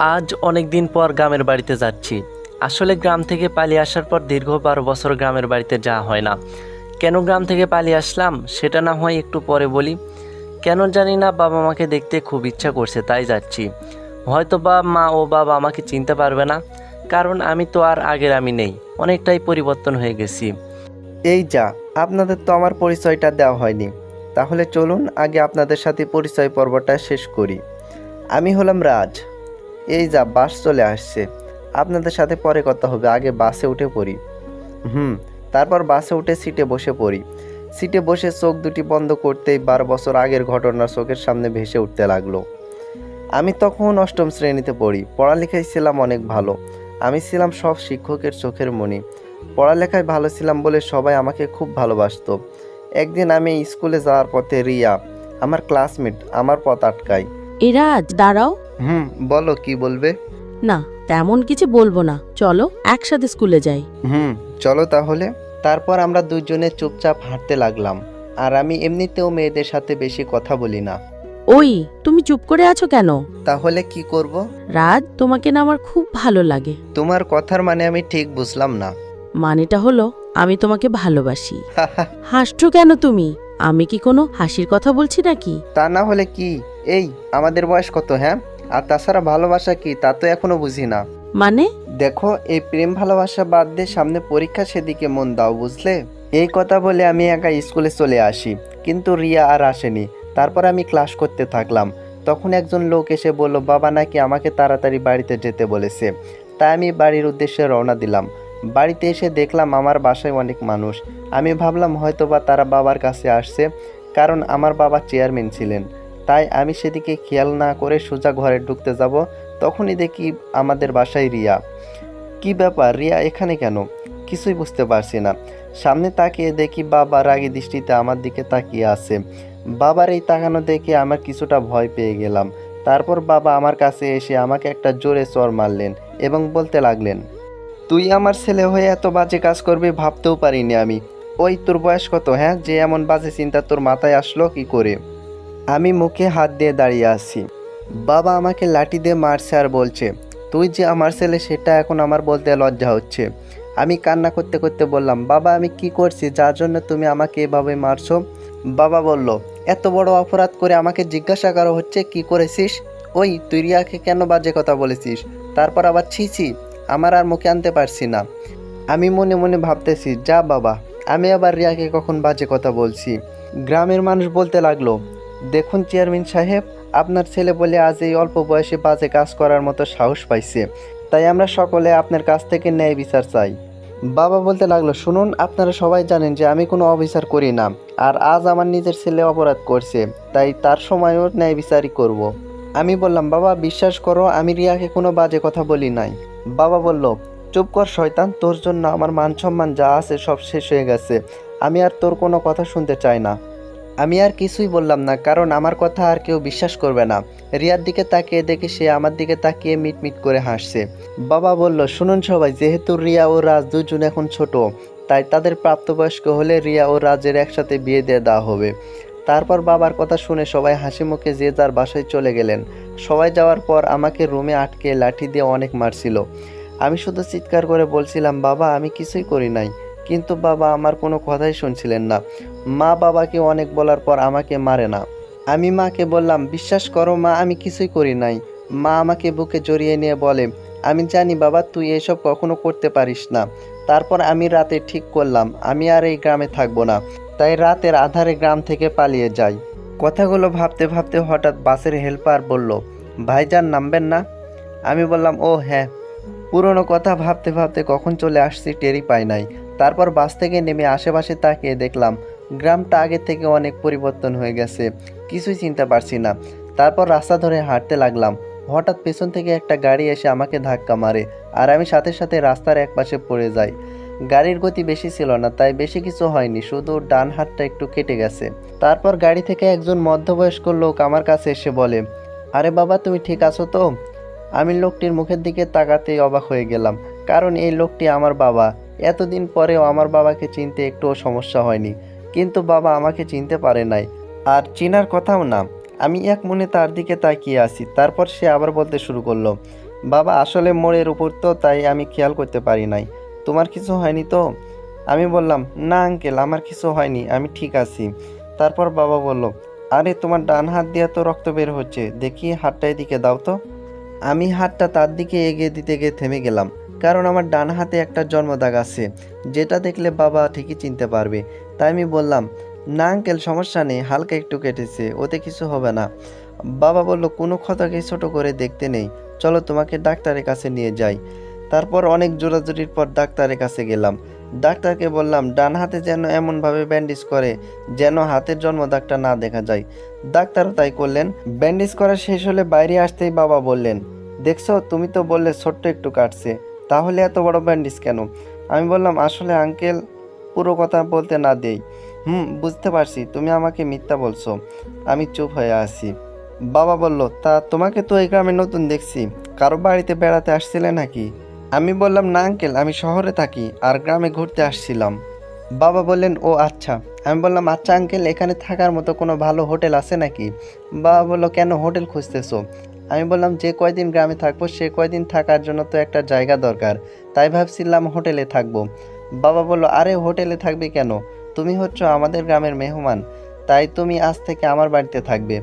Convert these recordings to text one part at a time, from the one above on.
আজ অনেক দিন পর গ্রামের বাড়িতে যাচ্ছি। আসলে গ্রাম থেকে পালিয়ে আসার পর দীর্ঘ 12 বছর গ্রামের বাড়িতে যাওয়া হয় না। কেন গ্রাম থেকে পালিয়ে আসলাম সেটা না হয় একটু পরে বলি। কেন জানি না, বাবা মাকে দেখতে খুব ইচ্ছা করছে তাই যাচ্ছি। হয়তো বা মা ও বাবা আমাকে চিনতে পারবে না, কারণ আমি তো আর আগের আমি নেই, অনেকটাই পরিবর্তন হয়ে গেছি। এই যা, আপনাদের তো আমার পরিচয়টা দেওয়া হয়নি। তাহলে চলুন আগে আপনাদের সাথে পরিচয় পর্বটা শেষ করি। আমি হলাম রাজ। এই যা, বাস চলে আসছে। আপনাদের সাথে পরে কথা হবে, আগে বাসে উঠে পড়ি। হুম। তারপর বাসে উঠে সিটে বসে পড়ি। সিটে বসে চোখ দুটি বন্ধ করতেই 12 বছর আগের ঘটনা চোখের সামনে ভেসে উঠতে লাগলো। আমি তখন অষ্টম শ্রেণীতে পড়ি। পড়ালেখায় ছিলাম অনেক ভালো। আমি ছিলাম সব শিক্ষকের চোখের মণি। পড়ালেখায় ভালো ছিলাম বলে সবাই আমাকে খুব ভালোবাসতো। একদিন আমি স্কুলে যাওয়ার পথে রিয়া, আমার ক্লাসমেট, আমার পথ আটকায়। এরাজ দাঁড়াও। বলো, কি বলবে? না, তেমন কিছু বলবো না, চলো একসাথে স্কুলে যাই। চলো তাহলে। তারপর আমরা দুজনে চুপচাপ হাঁটতে লাগলাম। আর আমি এমনিতেও মেয়েদের সাথে বেশি কথা বলি না। ওই, তুমি চুপ করে আছো কেন? তাহলে কি করব? রাজ, তোমাকে না আমার খুব ভালো লাগে। তোমার কথার মানে আমি ঠিক বুঝলাম না। মানেটা হলো আমি তোমাকে ভালোবাসি। হাসছো কেন তুমি? আমি কি কোনো হাসির কথা বলছি নাকি? তা না হলে কি? এই, আমাদের বয়স কত, হ্যাঁ? আর তাছাড়া ভালোবাসা কি তা তো এখনো বুঝি না। মানে? দেখো, এই প্রেম ভালোবাসা বাদ দিয়ে সামনে পরীক্ষা, সেদিকে মন দাও, বুঝলে? এই কথা বলে আমি একা স্কুলে চলে আসি, কিন্তু রিয়া আর আসেনি। তারপর আমি ক্লাস করতে থাকলাম। তখন একজন লোক এসে বলল বাবা নাকি আমাকে তাড়াতাড়ি বাড়িতে যেতে বলেছে। তাই আমি বাড়ির উদ্দেশ্যে রওনা দিলাম। বাড়িতে এসে দেখলাম আমার বাসায় অনেক মানুষ। আমি ভাবলাম হয়তোবা তারা বাবার কাছে আসছে, কারণ আমার বাবা চেয়ারম্যান ছিলেন। তাই আমি সেদিকে খেয়াল না করে সোজা ঘরে ঢুকতে যাব, তখনই দেখি আমাদের বাসায় রিয়া। কি ব্যাপার, রিয়া এখানে কেন? কিছুই বুঝতে পারছি না। সামনে তাকিয়ে দেখি বাবা রাগী দৃষ্টিতে আমার দিকে তাকিয়ে আছে। বাবার এই তাকানো দেখে আমার কিছুটা ভয় পেয়ে গেলাম। তারপর বাবা আমার কাছে এসে আমাকে একটা জোরে চড় মারলেন এবং বলতে লাগলেন, তুই আমার ছেলে হয়ে এত বাজে কাজ করবি ভাবতেও পারিনি আমি। ওই, তোর বয়স কত, হ্যাঁ, যে এমন বাজে চিন্তা তোর মাথায় আসলো কি করে? আমি মুখে হাত দিয়ে দাঁড়িয়ে আছি। বাবা আমাকে লাঠি দিয়ে মারছে আর বলছে, তুই যে আমার ছেলে সেটা এখন আমার বলতে লজ্জা হচ্ছে। আমি কান্না করতে করতে বললাম, বাবা আমি কি করছি যার জন্য তুমি আমাকে এভাবে মারছো? বাবা বলল, এত বড় অপরাধ করে আমাকে জিজ্ঞাসা করা হচ্ছে কি করেছিস? ওই, তুই রিয়াকে কেন বাজে কথা বলেছিস? তারপর আবার ছিছি, আমার আর মুখে আনতে পারছি না। আমি মনে মনে ভাবতেছি, যা বাবা, আমি আবার রিয়াকে কখন বাজে কথা বলছি? গ্রামের মানুষ বলতে লাগলো, দেখুন চেয়ারম্যান সাহেব, আপনার ছেলে বলে আজ এই অল্প বয়সে বাজে কাজ করার মতো সাহস পাইছে। তাই আমরা সকলে আপনার কাছ থেকে ন্যায় বিচার চাই। বাবা বলতে লাগলো, শুনুন, আপনারা সবাই জানেন যে আমি কোনো অবিচার করি না। আর আজ আমার নিজের ছেলে অপরাধ করছে, তাই তার সময়ও ন্যায় বিচারই করব। আমি বললাম, বাবা বিশ্বাস করো, আমি রিয়াকে কোনো বাজে কথা বলি নাই। বাবা বলল, চুপ কর শয়তান, তোর জন্য আমার মান সম্মান যা আছে সব শেষ হয়ে গেছে। আমি আর তোর কোনো কথা শুনতে চাই না। আমি আর কিছুই বললাম না, কারণ আমার কথা আর কেউ বিশ্বাস করবে না। রিয়ার দিকে তাকিয়ে দেখি সে আমার দিকে তাকিয়ে মিটমিট করে হাসছে। বাবা বলল, শুনুন সবাই, যেহেতু রিয়া ও রাজ দুজন এখন ছোট, তাই তাদের প্রাপ্তবয়স্ক হলে রিয়া ও রাজের একসাথে বিয়ে দিয়ে দেওয়া হবে। তারপর বাবার কথা শুনে সবাই হাসি মুখে যে যার বাসায় চলে গেলেন। সবাই যাওয়ার পর আমাকে রুমে আটকে লাঠি দিয়ে অনেক মারছিল। আমি শুধু চিৎকার করে বলছিলাম, বাবা আমি কিছুই করি নাই। কিন্তু বাবা আমার কোনো কথাই শুনছিলেন না। মা বাবাকে অনেক বলার পর আমাকে মারে না। আমি মাকে বললাম, বিশ্বাস করো মা, আমি কিছুই করি নাই। মা আমাকে বুকে জড়িয়ে নিয়ে বলে, আমি জানি বাবা তুই এসব কখনো করতে পারিস না। তারপর আমি রাতে ঠিক করলাম আমি আর এই গ্রামে থাকবো না। তাই রাতের আধারে গ্রাম থেকে পালিয়ে যাই। কথাগুলো ভাবতে ভাবতে হঠাৎ বাসের হেল্পার বলল, ভাইজান নামবেন না? আমি বললাম, ও হ্যাঁ। পুরনো কথা ভাবতে ভাবতে কখন চলে আসছি টেরই পাই নাই। তারপর বাস থেকে নেমে আশেপাশে তাকিয়ে দেখলাম গ্রামটা আগের থেকে অনেক পরিবর্তন হয়ে গেছে। কিছুই চিনতে পারছি না। তারপর রাস্তা ধরে হাঁটতে লাগলাম। হঠাৎ পেছন থেকে একটা গাড়ি এসে আমাকে ধাক্কা মারে, আর আমি সাথে সাথে রাস্তার একপাশে পড়ে যাই। গাড়ির গতি বেশি ছিল না, তাই বেশি কিছু হয়নি, শুধু ডান হাতটা একটু কেটে গেছে। তারপর গাড়ি থেকে একজন মধ্যবয়স্ক লোক আমার কাছে এসে বলে, আরে বাবা তুমি ঠিক আছো তো? আমি লোকটির মুখের দিকে তাকাতেই অবাক হয়ে গেলাম, কারণ এই লোকটি আমার বাবা। এতদিন পরেও আমার বাবাকে চিনতে একটুও সমস্যা হয়নি। কিন্তু বাবা আমাকে চিনতে পারে নাই, আর চিনার কথাও না। আমি এক মনে তার দিকে তাকিয়ে আছি। তারপর সে আবার বলতে শুরু করলো, বাবা আসলে মোড়ের উপর তো, তাই আমি খেয়াল করতে পারি নাই। তোমার কিছু হয়নি তো? আমি বললাম, না আঙ্কেল, আমার কিছু হয়নি, আমি ঠিক আছি। তারপর বাবা বলল, আরে তোমার ডান হাত দিয়ে তো রক্ত বের হচ্ছে, দেখি হাতটা এদিকে দাও তো। আমি হাতটা তার দিকে এগিয়ে দিতে গিয়ে থেমে গেলাম, কারণ আমার ডান হাতে একটা জন্মদাগ আছে, যেটা দেখলে বাবা ঠিকই চিনতে পারবে। তাই আমি বললাম, না আঙ্কেল, সমস্যা নেই, হালকা একটু কেটেছে, ওতে কিছু হবে না। বাবা বলল, কোনো ক্ষতকে ছোট করে দেখতে নেই, চলো তোমাকে ডাক্তারের কাছে নিয়ে যাই। তারপর অনেক জোরাজুরির পর ডাক্তারের কাছে গেলাম। ডাক্তারকে বললাম ডান হাতে যেন এমনভাবে ব্যান্ডেজ করে যেন হাতের জন্মদাগটা না দেখা যায়। ডাক্তারও তাই করলেন। ব্যান্ডেজ করা শেষ হলে বাইরে আসতেই বাবা বললেন, দেখছো, তুমি তো বললে ছোট্ট একটু কাটছে, তাহলে এত বড় ব্যান্ডেজ কেন? আমি বললাম, আসলে আঙ্কেল, পুরো কথা বলতে না দেই। বুঝতে পারছি, তুমি আমাকে মিথ্যা বলছো। আমি চুপ হয়ে আছি। বাবা বলল, তা তোমাকে তো এই গ্রামে নতুন দেখছি, কারো বাড়িতে বেড়াতে আসছিলে নাকি? আমি বললাম, না আঙ্কেল, আমি শহরে থাকি আর গ্রামে ঘুরতে আসছিলাম। বাবা বললেন, ও আচ্ছা। আমি বললাম, আচ্ছা আঙ্কেল, এখানে থাকার মতো কোনো ভালো হোটেল আছে নাকি? বাবা বললো, কেন, হোটেল খুঁজতেছো? আমি বললাম, যে কয়দিন গ্রামে থাকবো সে কয়দিন থাকার জন্য তো একটা জায়গা দরকার, তাই ভাবছিলাম হোটেলে থাকবো। বাবা বলল, আরে হোটেলে থাকবে কেন, তুমি হচ্ছ আমাদের গ্রামের মেহমান, তাই তুমি আজ থেকে আমার বাড়িতে থাকবে।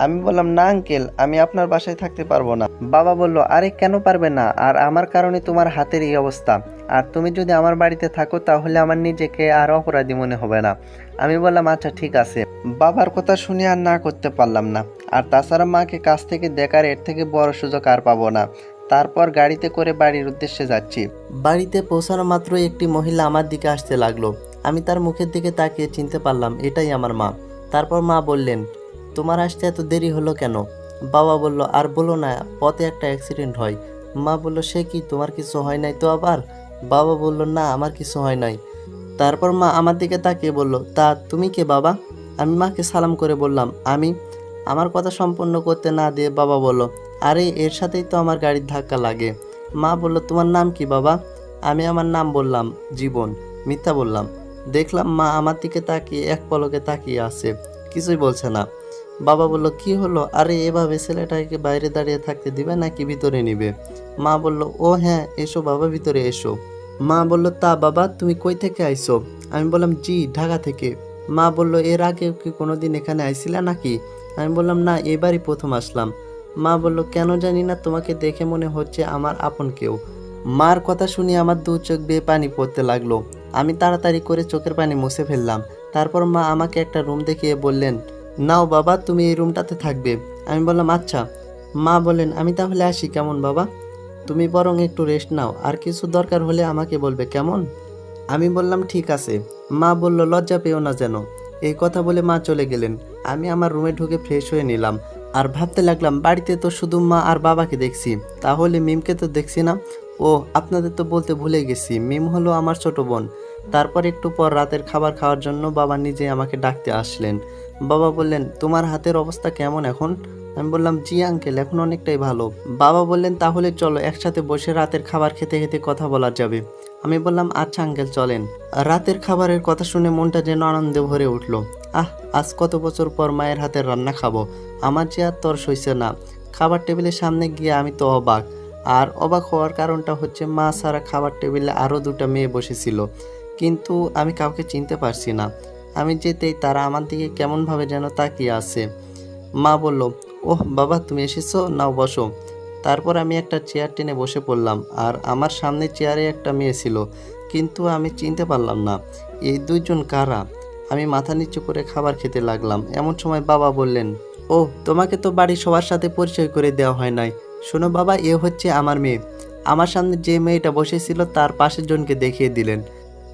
আমি বললাম, না আঙ্কেল, আমি আপনার বাসায় থাকতে পারবো না। বাবা বলল, আরে কেন পারবে না, আর আমার কারণে তোমার হাতের এই অবস্থা, আর তুমি যদি আমার বাড়িতে থাকো তাহলে আমার নিজেকে আর অপরাধী মনে হবে না। আমি বললাম, আচ্ছা ঠিক আছে। বাবার কথা শুনে আর না করতে পারলাম না, আর তাছাড়া মাকে কাছ থেকে দেখার এর থেকে বড় সুযোগ আর পাবো না। তারপর গাড়িতে করে বাড়ির উদ্দেশ্যে যাচ্ছি। বাড়িতে পৌঁছানো মাত্রই একটি মহিলা আমার দিকে আসতে লাগলো। আমি তার মুখের দিকে তাকিয়ে চিনতে পারলাম এটাই আমার মা। তারপর মা বললেন, তোমার আসতে এত দেরি হলো কেন? বাবা বলল, আর বলো না, পথে একটা অ্যাক্সিডেন্ট হয়। মা বলল, সে কি, তোমার কিছু হয় নাই তো আবার? বাবা বলল, না, আমার কিছু হয় নাই। তারপর মা আমার দিকে তাকিয়ে বলল, তা তুমি কে বাবা? আমি মাকে সালাম করে বললাম, আমি। আমার কথা সম্পূর্ণ করতে না দিয়ে বাবা বলল, আরে এর সাথেই তো আমার গাড়ির ধাক্কা লাগে। মা বলল, তোমার নাম কি বাবা? আমি আমার নাম বললাম, জীবন। মিথ্যা বললাম। দেখলাম মা আমার দিকে তাকিয়ে এক পলকে তাকিয়ে আছে, কিছুই বলছে না। বাবা বলল, কি হলো? আরে এভাবে ছেলেটাকে বাইরে দাঁড়িয়ে থাকতে দিবে নাকি ভিতরে নিবে? মা বলল, ও হ্যাঁ, এসো বাবা, ভিতরে এসো। মা বলল, তা বাবা, তুমি কই থেকে আইছো? আমি বললাম, জি, ঢাকা থেকে। মা বলল, এর আগে কি কোনোদিন এখানে আইছিলা নাকি? আমি বললাম, না, এবারই প্রথম আসলাম। মা বলল, কেন জানি না, তোমাকে দেখে মনে হচ্ছে আমার আপন কেউ। মার কথা শুনে আমার দু চোখ বেয়ে পানি পড়তে লাগলো। আমি তাড়াতাড়ি করে চোখের পানি মুছে ফেললাম। তারপর মা আমাকে একটা রুম দেখিয়ে বললেন, নাও বাবা, তুমি এই রুমটাতে থাকবে। আমি বললাম, আচ্ছা। মা বললেন, আমি তাহলে আসি কেমন বাবা? তুমি বরং একটু রেস্ট নাও, আর কিছু দরকার হলে আমাকে বলবে, কেমন? আমি বললাম, ঠিক আছে। মা বলল, লজ্জা পেও না যেন। এই কথা বলে মা চলে গেলেন। আমি আমার রুমে ঢুকে ফ্রেশ হয়ে নিলাম, আর ভাবতে লাগলাম, বাড়িতে তো শুধু মা আর বাবাকে দেখছি, তাহলে মিমকে তো দেখছি না। ও, আপনাদের তো বলতে ভুলে গেছি, মিম হলো আমার ছোট বোন। তারপর একটু পর রাতের খাবার খাওয়ার জন্য বাবা নিজে আমাকে ডাকতে আসলেন। বাবা বললেন, তোমার হাতের অবস্থা কেমন এখন? আমি বললাম, জি আঙ্কেল, এখন অনেকটাই ভালো। বাবা বললেন, তাহলে চলো একসাথে বসে রাতের খাবার খেতে খেতে কথা বলা যাবে। আমি বললাম, আচ্ছা আঙ্কেল, চলেন। রাতের খাবারের কথা শুনে মনটা যেন আনন্দে ভরে উঠলো। আজ কত বছর পর মায়ের হাতের রান্না খাবো, আমার যে আর তর সইছে না। খাবার টেবিলের সামনে গিয়ে আমি তো অবাক। আর অবাক হওয়ার কারণটা হচ্ছে, মা ছাড়া খাবার টেবিলে আরও দুটা মেয়ে বসেছিল, কিন্তু আমি কাউকে চিনতে পারছি না। আমি যেতেই তারা আমার দিকে কেমনভাবে যেন তাকিয়ে আছে। মা বলল, ওহ বাবা, তুমি এসেছো, নাও বসো। তারপর আমি একটা চেয়ার টেনে বসে পড়লাম, আর আমার সামনে চেয়ারে একটা মেয়ে ছিল, কিন্তু আমি চিনতে পারলাম না এই দুইজন কারা। আমি মাথা নিচু করে খাবার খেতে লাগলাম। এমন সময় বাবা বললেন, ও, তোমাকে তো বাড়ির সবার সাথে পরিচয় করে দেওয়া হয় নাই। শোনো বাবা, এ হচ্ছে আমার মেয়ে। আমার সামনে যে মেয়েটা বসেছিল তার পাশের জনকে দেখিয়ে দিলেন।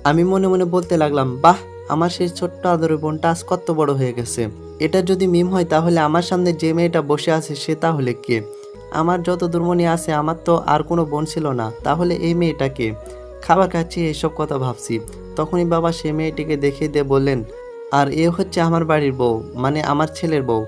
আমি মনে মনে বলতে লাগলাম, বাহ, আমার সেই ছোট্ট আদরের বোনটা আজ কত বড় হয়ে গেছে। এটা যদি মিম হয় তাহলে আমার সামনে যে মেয়েটা বসে আছে সে তাহলে কে? আমার যত দুর্মনি আছে, আমার তো আর কোনো বোন ছিল না, তাহলে এই মেয়েটা কে? খাবার খাচ্ছি, এইসব কথা ভাবছি, তখনই বাবা সে মেয়েটিকে দেখিয়ে দিয়ে বললেন, আর এ হচ্ছে আমার বাড়ির বউ, মানে আমার ছেলের বউ।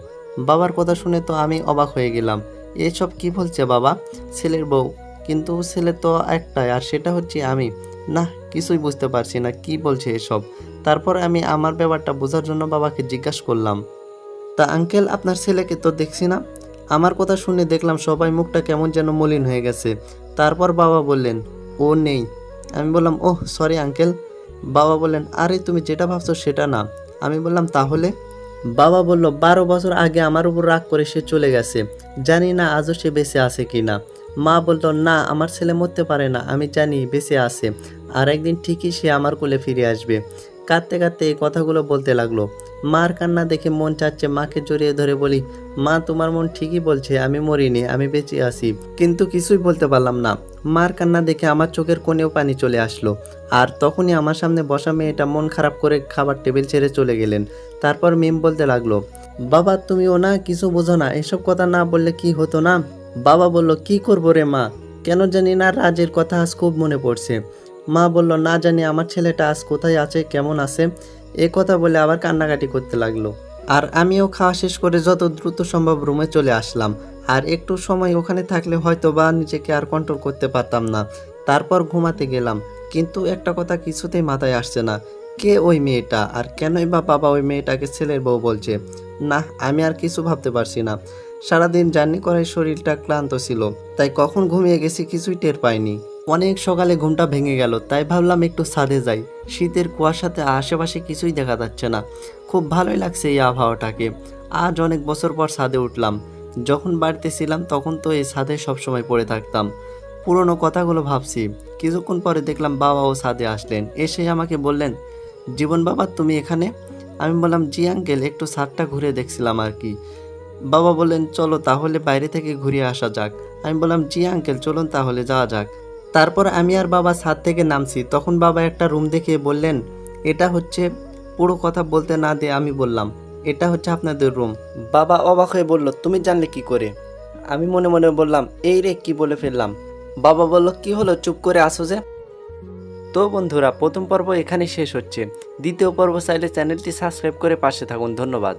বাবার কথা শুনে তো আমি অবাক হয়ে গেলাম। এসব কি বলছে বাবা? ছেলের বউ? কিন্তু ছেলে তো একটাই, আর সেটা হচ্ছে আমি। না, কিছুই বুঝতে পারছি না কি বলছে এসব। তারপর আমি আমার ব্যাপারটা বোঝার জন্য বাবাকে জিজ্ঞাসা করলাম, তা আঙ্কেল, আপনার ছেলেকে তো দেখছি না। আমার কথা শুনে দেখলাম সবাই মুখটা কেমন যেন মলিন হয়ে গেছে। তারপর বাবা বললেন, ও নেই। আমি বললাম, ওহ সরি আঙ্কেল। বাবা বললেন, আরে তুমি যেটা ভাবছো সেটা না। আমি বললাম, তাহলে? বাবা বলল, 12 বছর আগে আমার উপর রাগ করে সে চলে গেছে, জানি না আজও সে বেঁচে আছে কি না। মা বলল, না আমার ছেলে মরতে পারে না, আমি জানি বেঁচে আছে, আর একদিন ঠিকই সে আমার কোলে ফিরে আসবে। কাঁদতে কাঁদতে এই কথাগুলো বলতে লাগলো। মার কান্না দেখে মন চাচ্ছে মাকে জড়িয়ে ধরে বলি, মা তোমার মন ঠিকই বলছে, আমি মরিনি, আমি বেঁচে আছি। কিন্তু কিছুই বলতে পারলাম না। মার কান্না দেখে আমার চোখের কোণেও পানি চলে আসলো। আর তখনই আমার সামনে বসা মেয়েটা মন খারাপ করে খাবার টেবিল ছেড়ে চলে গেলেন। তারপর মিম বলতে লাগলো, বাবা তুমিও না কিছু বোঝো না, এসব কথা না বললে কি হতো না? বাবা বলল, কি করবো রে মা, কেন জানি না রাজের কথা আজ খুব মনে পড়ছে। মা বলল, না জানি আমার ছেলেটা আজ কোথায় আছে, কেমন আছে। এ কথা বলে আবার কান্নাকাটি করতে লাগলো। আর আমিও খাওয়া শেষ করে যত দ্রুত সম্ভব রুমে চলে আসলাম। আর একটু সময় ওখানে থাকলে হয়তো বা নিজেকে আর কন্ট্রোল করতে পারতাম না। তারপর ঘুমাতে গেলাম, কিন্তু একটা কথা কিছুতেই মাথায় আসছে না, কে ওই মেয়েটা, আর কেনই বা বাবা ওই মেয়েটাকে ছেলের বউ বলছে। না, আমি আর কিছু ভাবতে পারছি না। সারাদিন জার্নি করায় শরীরটা ক্লান্ত ছিল, তাই কখন ঘুমিয়ে গেছি কিছুই টের পাইনি। অনেক সকালে ঘুমটা ভেঙে গেল, তাই ভাবলাম একটু ছাদে যাই। শীতের কুয়াশাতে আশেপাশে কিছুই দেখা যাচ্ছে না, খুব ভালোই লাগছে এই আবহাওয়াটাকে। আজ অনেক বছর পর ছাদে উঠলাম। যখন বাড়িতে ছিলাম তখন তো এই ছাদে সবসময় পড়ে থাকতাম, পুরনো কথাগুলো ভাবছি। কিছুক্ষণ পরে দেখলাম বাবাও ছাদে আসলেন, এসে আমাকে বললেন, জীবন বাবা তুমি এখানে? আমি বললাম, জি আঙ্কেল, একটু ছাদটা ঘুরে দেখছিলাম আর কি। বাবা বললেন, চলো তাহলে বাইরে থেকে ঘুরে আসা যাক। আমি বললাম, জি আঙ্কেল চলুন তাহলে যাওয়া যাক। তারপর আমি আর বাবা ছাদ থেকে নামছি, তখন বাবা একটা রুম দেখিয়ে বললেন, এটা হচ্ছে, পুরো কথা বলতে না দিয়ে আমি বললাম, এটা হচ্ছে আপনাদের রুম। বাবা অবাক হয়ে বলল, তুমি জানলে কি করে? আমি মনে মনে বললাম, এই রে কি বলে ফেললাম। বাবা বলল, কি হলো চুপ করে আসো যে? তো বন্ধুরা, প্রথম পর্ব এখানেই শেষ হচ্ছে। দ্বিতীয় পর্ব চাইলে চ্যানেলটি সাবস্ক্রাইব করে পাশে থাকুন। ধন্যবাদ।